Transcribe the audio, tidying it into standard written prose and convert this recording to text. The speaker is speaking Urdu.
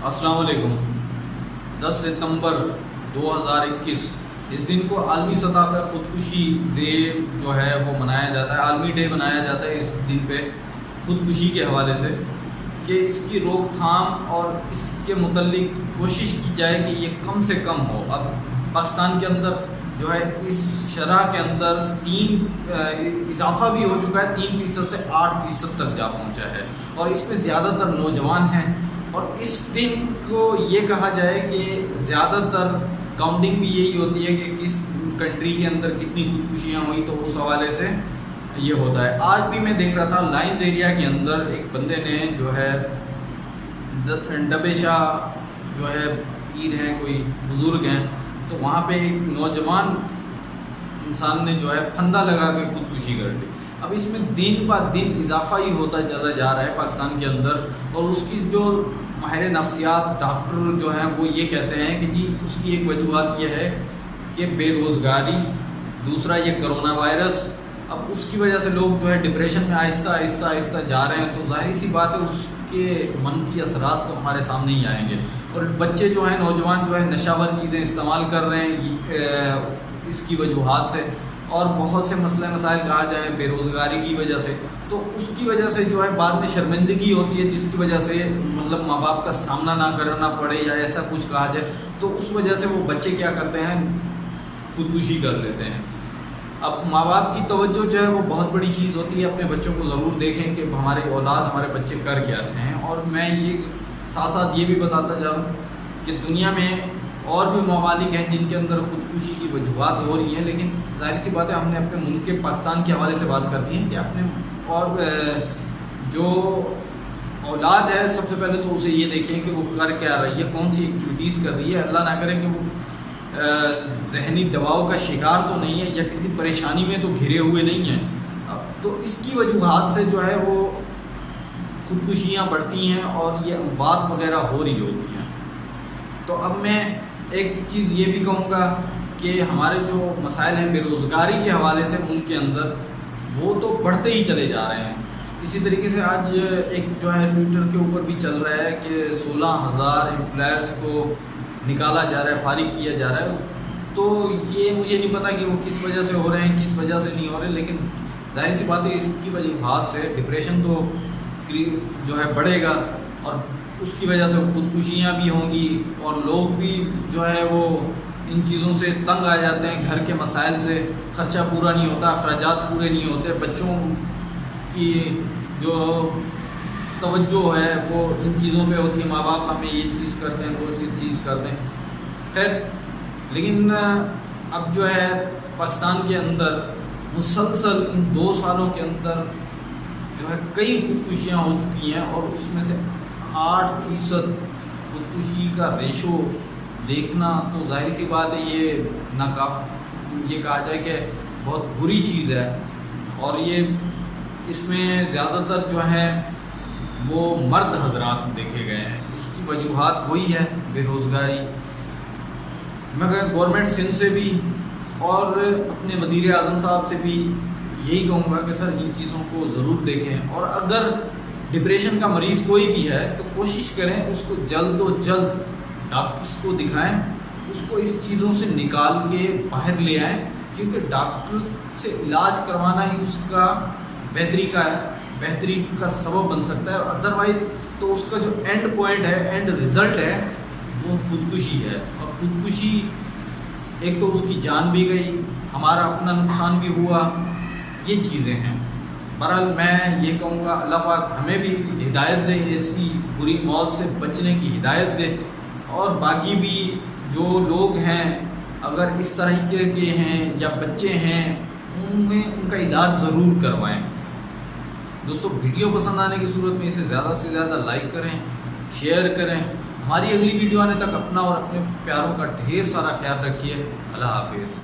السلام علیکم۔ 10 ستمبر 2021 اس دن کو عالمی سطح پر خودکشی ڈے جو ہے وہ منایا جاتا ہے، عالمی ڈے منایا جاتا ہے اس دن پہ خودکشی کے حوالے سے، کہ اس کی روک تھام اور اس کے متعلق کوشش کی جائے کہ یہ کم سے کم ہو۔ اب پاکستان کے اندر جو ہے اس شرح کے اندر اضافہ بھی ہو چکا ہے، 3% سے 8% تک جا پہنچا ہے، اور اس میں زیادہ تر نوجوان ہیں۔ اور اس دن کو یہ کہا جائے کہ زیادہ تر کاؤنٹنگ بھی یہی ہوتی ہے کہ کس کنٹری کے اندر کتنی خودکشیاں ہوئی، تو اس حوالے سے یہ ہوتا ہے۔ آج بھی میں دیکھ رہا تھا لائنز ایریا کے اندر ایک بندے نے جو ہے ڈبے شاہ جو ہے پیر ہیں، کوئی بزرگ ہیں، تو وہاں پہ ایک نوجوان انسان نے جو ہے پھندا لگا کے خودکشی کر لی۔ اب اس میں دن بہ دن اضافہ ہی ہوتا چلا جا رہا ہے پاکستان کے اندر، اور اس کی جو ماہر نفسیات ڈاکٹر جو ہیں وہ یہ کہتے ہیں کہ جی اس کی ایک وجوہات یہ ہے کہ بے روزگاری، دوسرا یہ کرونا وائرس۔ اب اس کی وجہ سے لوگ جو ہے ڈپریشن میں آہستہ آہستہ جا رہے ہیں، تو ظاہری سی بات ہے اس کے منفی اثرات تو ہمارے سامنے ہی آئیں گے۔ اور بچے جو ہیں، نوجوان جو ہے نشہ ور چیزیں استعمال کر رہے ہیں اس کی وجوہات سے، اور بہت سے مسائل کہا جائے بے روزگاری کی وجہ سے، تو اس کی وجہ سے جو ہے بعد میں شرمندگی ہوتی ہے، جس کی وجہ سے مطلب ماں باپ کا سامنا نہ کرنا پڑے یا ایسا کچھ کہا جائے، تو اس وجہ سے وہ بچے کیا کرتے ہیں، خودکشی کر لیتے ہیں۔ اب ماں باپ کی توجہ جو ہے وہ بہت بڑی چیز ہوتی ہے، اپنے بچوں کو ضرور دیکھیں کہ ہمارے اولاد، ہمارے بچے کر کیا رہے ہیں۔ اور میں یہ ساتھ ساتھ یہ بھی بتاتا جا رہا ہوں کہ دنیا میں اور بھی ممالک ہیں جن کے اندر خودکشی کی وجوہات ہو رہی ہیں، لیکن ظاہر سی بات ہے ہم نے اپنے ملک کے پاکستان کے حوالے سے بات کرتی ہیں کہ اپنے اور جو اولاد ہے سب سے پہلے تو اسے یہ دیکھیں کہ وہ کر کیا رہی ہے، کون سی ایکٹیویٹیز کر رہی ہے۔ اللہ نہ کرے کہ وہ ذہنی دباؤ کا شکار تو نہیں ہے یا کسی پریشانی میں تو گھرے ہوئے نہیں ہیں، تو اس کی وجوہات سے جو ہے وہ خودکشیاں بڑھتی ہیں اور یہ اموات وغیرہ ہو رہی ہوتی ہیں۔ تو اب میں ایک چیز یہ بھی کہوں گا کہ ہمارے جو مسائل ہیں بے روزگاری کے حوالے سے ملک کے اندر، وہ تو بڑھتے ہی چلے جا رہے ہیں۔ اسی طریقے سے آج ایک جو ہے ٹویٹر کے اوپر بھی چل رہا ہے کہ 16,000 امپلائرس کو نکالا جا رہا ہے، فارغ کیا جا رہا ہے۔ تو یہ مجھے نہیں پتا کہ وہ کس وجہ سے ہو رہے ہیں، کس وجہ سے نہیں ہو رہے، لیکن ظاہر سی بات ہے اس کی وجوہات سے ڈپریشن تو جو ہے بڑھے گا، اور اس کی وجہ سے خودکشیاں بھی ہوں گی، اور لوگ بھی جو ہے وہ ان چیزوں سے تنگ آ جاتے ہیں، گھر کے مسائل سے خرچہ پورا نہیں ہوتا، اخراجات پورے نہیں ہوتے، بچوں کی جو توجہ ہے وہ ان چیزوں پہ ہوتی ہے، ماں باپ ہمیں یہ چیز کرتے ہیں، وہ چیز کرتے ہیں۔ خیر، لیکن اب جو ہے پاکستان کے اندر مسلسل ان 2 سالوں کے اندر جو ہے کئی خودکشیاں ہو چکی ہیں، اور اس میں سے 8% خودکشی کا ریشو دیکھنا تو ظاہر سی بات ہے یہ کہا جائے کہ بہت بری چیز ہے۔ اور یہ اس میں زیادہ تر جو ہے وہ مرد حضرات دیکھے گئے ہیں، اس کی وجوہات وہی ہے بے روزگاری۔ میں گورنمنٹ سندھ سے بھی اور اپنے وزیر اعظم صاحب سے بھی یہی کہوں گا کہ سر ان چیزوں کو ضرور دیکھیں، اور اگر ڈپریشن کا مریض کوئی بھی ہے تو کوشش کریں اس کو جلد و جلد ڈاکٹرس کو دکھائیں، اس کو اس چیزوں سے نکال کے باہر لے آئیں، کیونکہ ڈاکٹر سے علاج کروانا ہی اس کا بہتری کا سبب بن سکتا ہے۔ ادروائز تو اس کا جو اینڈ پوائنٹ ہے، اینڈ رزلٹ ہے، وہ خودکشی ہے، اور خودکشی ایک تو اس کی جان بھی گئی، ہمارا اپنا نقصان بھی ہوا، یہ چیزیں ہیں۔ بہرحال میں یہ کہوں گا اللہ پاک ہمیں بھی ہدایت دے، اس کی بری موت سے بچنے کی ہدایت دے، اور باقی بھی جو لوگ ہیں اگر اس طریقے کے ہیں یا بچے ہیں ان کا علاج ضرور کروائیں۔ دوستو، ویڈیو پسند آنے کی صورت میں اسے زیادہ سے زیادہ لائک کریں، شیئر کریں۔ ہماری اگلی ویڈیو آنے تک اپنا اور اپنے پیاروں کا ڈھیر سارا خیال رکھیے۔ اللہ حافظ۔